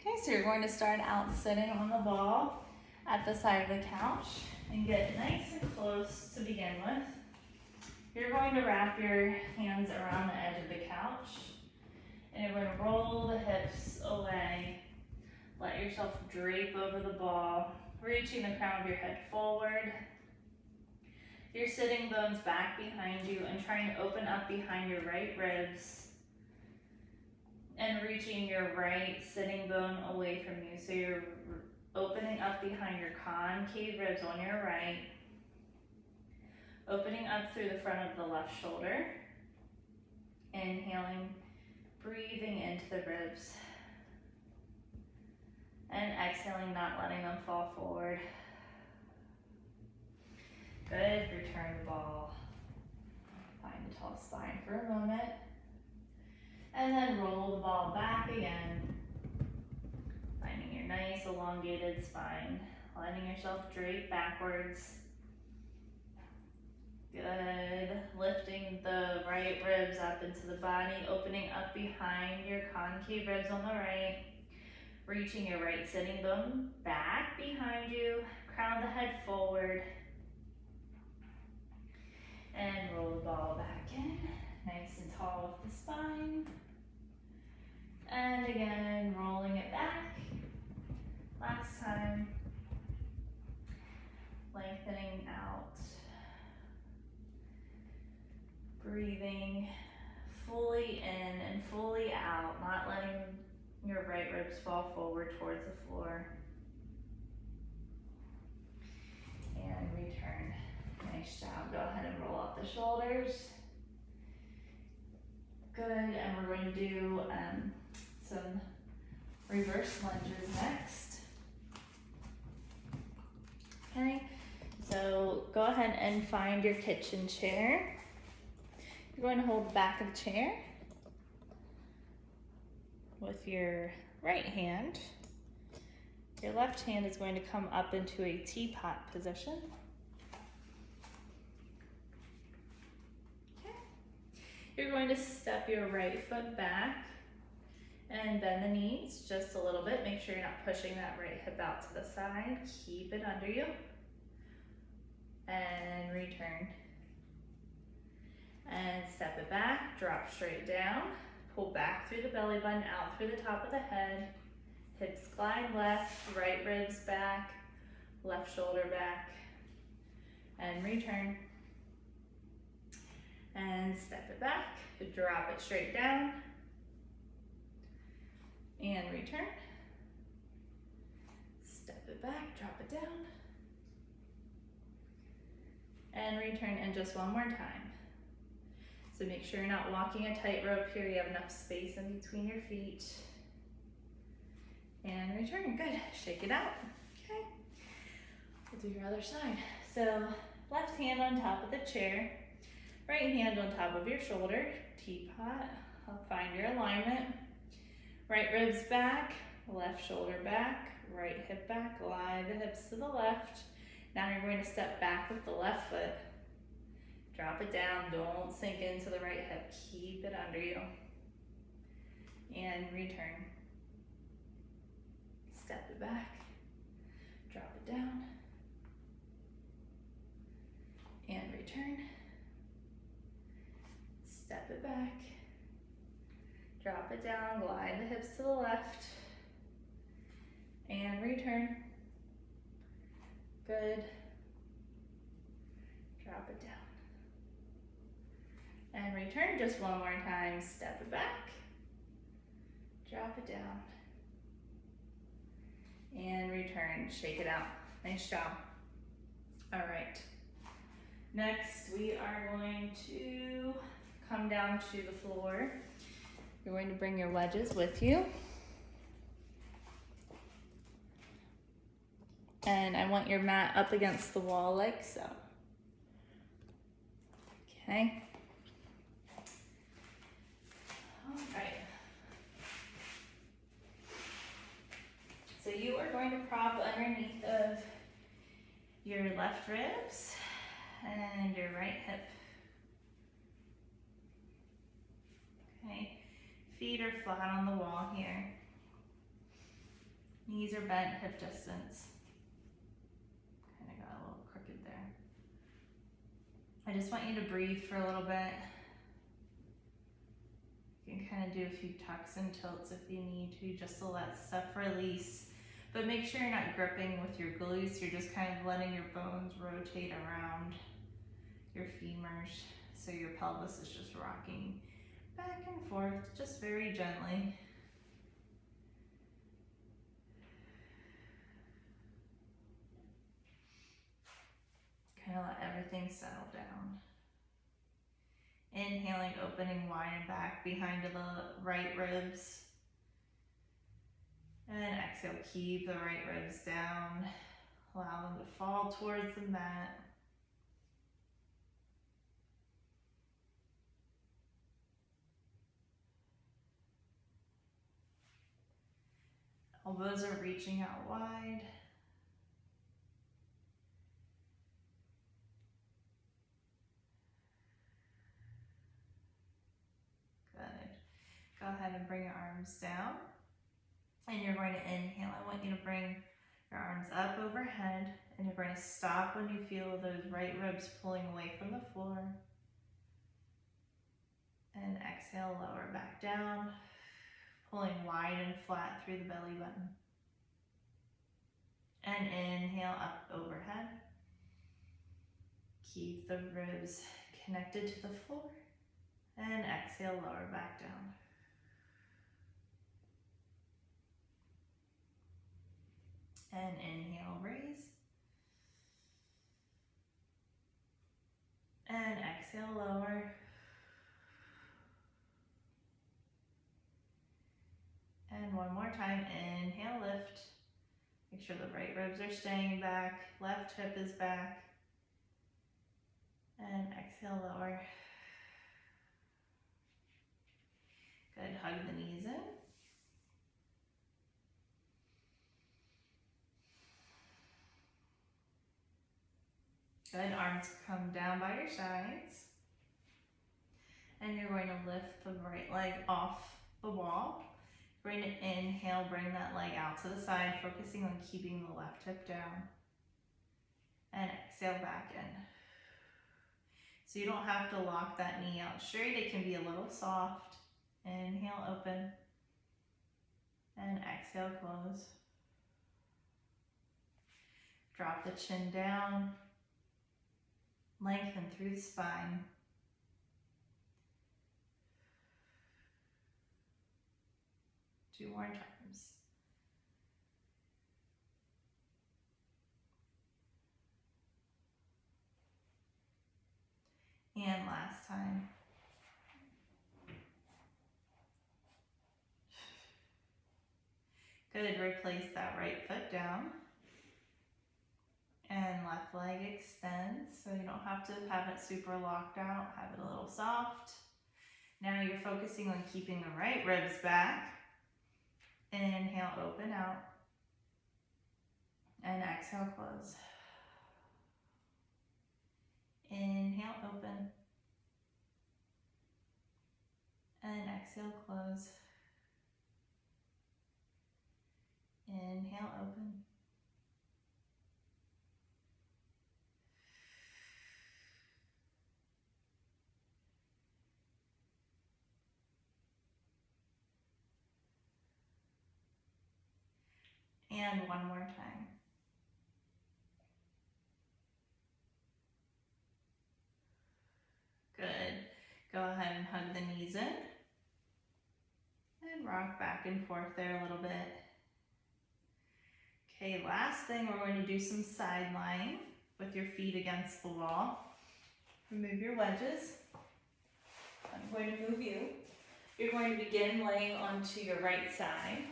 Okay, so you're going to start out sitting on the ball at the side of the couch and get nice and close to begin with. You're going to wrap your hands around the edge of the couch and you're going to roll the hips away. Let yourself drape over the ball, reaching the crown of your head forward. Your sitting bones back behind you and trying to open up behind your right ribs and reaching your right sitting bone away from you. So you're opening up behind your concave ribs on your right, opening up through the front of the left shoulder, inhaling, breathing into the ribs, and exhaling, not letting them fall forward. Good, return the ball. Find a tall spine for a moment. And then roll the ball back again. Finding your nice elongated spine. Letting yourself drape backwards. Good. Lifting the right ribs up into the body, opening up behind your concave ribs on the right. Reaching your right sitting bone back behind you. Crown of the head forward. And roll the ball back in. Nice and tall with the spine. And again, rolling it back. Last time. Lengthening out. Breathing fully in and fully out, not letting your right ribs fall forward towards the floor. And return. Nice job. Go ahead and roll out the shoulders. Good, and we're going to do some reverse lunges next. Okay, so go ahead and find your kitchen chair. You're going to hold the back of the chair with your right hand. Your left hand is going to come up into a teapot position. Okay. You're going to step your right foot back and bend the knees just a little bit. Make sure you're not pushing that right hip out to the side. Keep it under you. And return. And step it back, drop straight down. Pull back through the belly button, out through the top of the head. Hips glide left, right ribs back, left shoulder back. And return. And step it back, drop it straight down. And return. Step it back, drop it down. And return, and just one more time. So make sure you're not walking a tightrope here. You have enough space in between your feet. And return, good. Shake it out, okay. We'll do your other side. So left hand on top of the chair, right hand on top of your shoulder, teapot. Find your alignment. Right ribs back, left shoulder back, right hip back, glide the hips to the left. Now you're going to step back with the left foot. Drop it down, don't sink into the right hip, keep it under you. And return. Step it back, drop it down. And return. Step it back, drop it down, glide the hips to the left. And return. Good. Drop it down. And return just one more time. Step it back. Drop it down. And return. Shake it out. Nice job. All right. Next, we are going to come down to the floor. You're going to bring your wedges with you. And I want your mat up against the wall like so. Okay. All right. So you are going to prop underneath of your left ribs and your right hip. Okay. Feet are flat on the wall here. Knees are bent, hip distance. Kind of got a little crooked there. I just want you to breathe for a little bit. You can kind of do a few tucks and tilts if you need to, just to let stuff release. But make sure you're not gripping with your glutes. You're just kind of letting your bones rotate around your femurs. So your pelvis is just rocking back and forth, just very gently. Kind of let everything settle down. Inhaling, opening wide and back behind the right ribs. And exhale, keep the right ribs down. Allow them to fall towards the mat. Elbows are reaching out wide. Good. Go ahead and bring your arms down. And you're going to inhale. I want you to bring your arms up overhead. And you're going to stop when you feel those right ribs pulling away from the floor. And exhale, lower back down. Pulling wide and flat through the belly button. And inhale up overhead. Keep the ribs connected to the floor. And exhale, lower back down. And inhale, raise. And exhale, lower. And one more time, inhale, lift. Make sure the right ribs are staying back, left hip is back. And exhale, lower. Good, hug the knees in. Good, arms come down by your sides. And you're going to lift the right leg off the wall. You're going to inhale, bring that leg out to the side, focusing on keeping the left hip down. And exhale back in. So you don't have to lock that knee out straight. It can be a little soft. Inhale, open. And exhale, close. Drop the chin down. Lengthen through the spine. Two more times. And last time. Good, replace that right foot down. And left leg extends, so you don't have to have it super locked out, have it a little soft. Now you're focusing on keeping the right ribs back. Inhale, open out. And exhale, close. Inhale, open. And exhale, close. Inhale, open. And one more time. Good. Go ahead and hug the knees in. And rock back and forth there a little bit. Okay, last thing, we're going to do some side lying with your feet against the wall. Remove your wedges. I'm going to move you. You're going to begin laying onto your right side.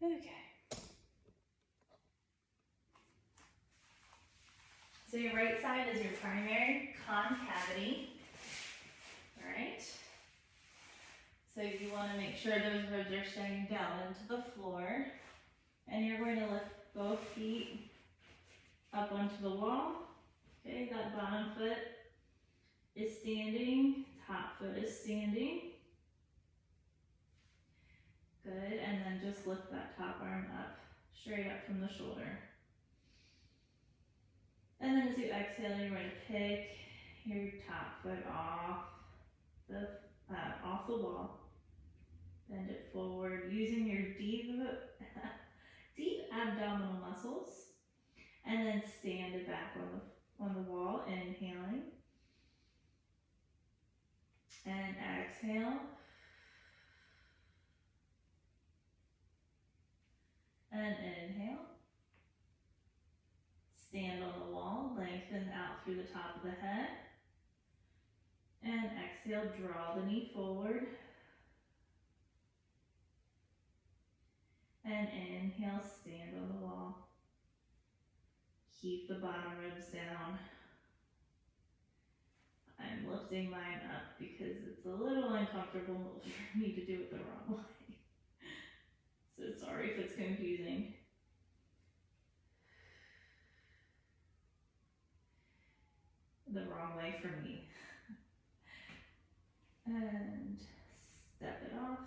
Okay. So your right side is your primary concavity. All right. So you want to make sure those ribs are staying down into the floor. And you're going to lift both feet up onto the wall. Okay, that bottom foot is standing, top foot is standing. Good, and then just lift that top arm up, straight up from the shoulder. And then as you exhale, you're going to pick your top foot off the wall. Bend it forward using your deep abdominal muscles. And then stand it back on the wall, inhaling. And exhale. And inhale. Stand on the wall, lengthen out through the top of the head. And exhale, draw the knee forward. And inhale, stand on the wall. Keep the bottom ribs down. I'm lifting mine up because it's a little uncomfortable for me to do it the wrong way. So sorry if it's confusing. The wrong way for me. And step it off.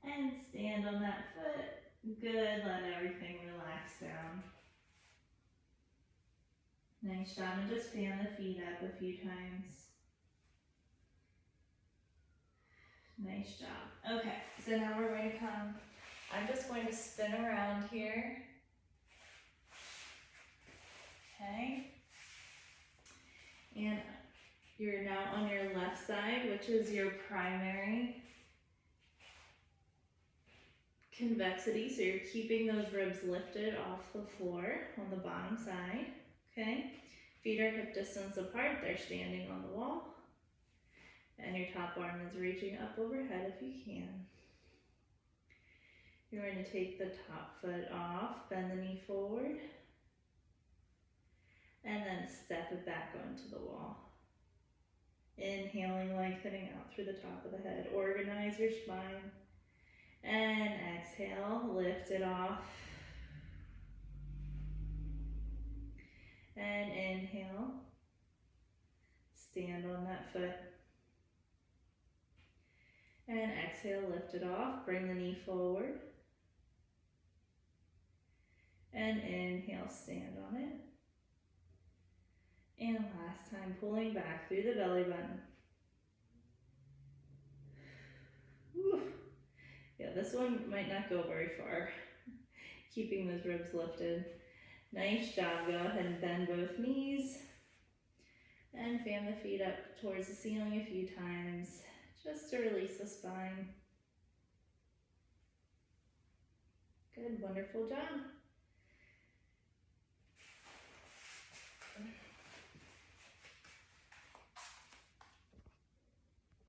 And stand on that foot. Good, let everything relax down. Nice job, and just fan the feet up a few times. Nice job. Okay, so now we're going to come, I'm just going to spin around here. Okay. And you're now on your left side, which is your primary convexity. So you're keeping those ribs lifted off the floor on the bottom side. Okay. Feet are hip distance apart. They're standing on the wall. And your top arm is reaching up overhead if you can. You're going to take the top foot off, bend the knee forward, and then step it back onto the wall. Inhaling, lengthening out through the top of the head. Organize your spine. And exhale, lift it off. And inhale. Stand on that foot. And exhale, lift it off. Bring the knee forward. And inhale, stand on it. And last time, pulling back through the belly button. Whew. Yeah, this one might not go very far. Keeping those ribs lifted. Nice job. Go ahead and bend both knees. And fan the feet up towards the ceiling a few times, just to release the spine. Good, wonderful job.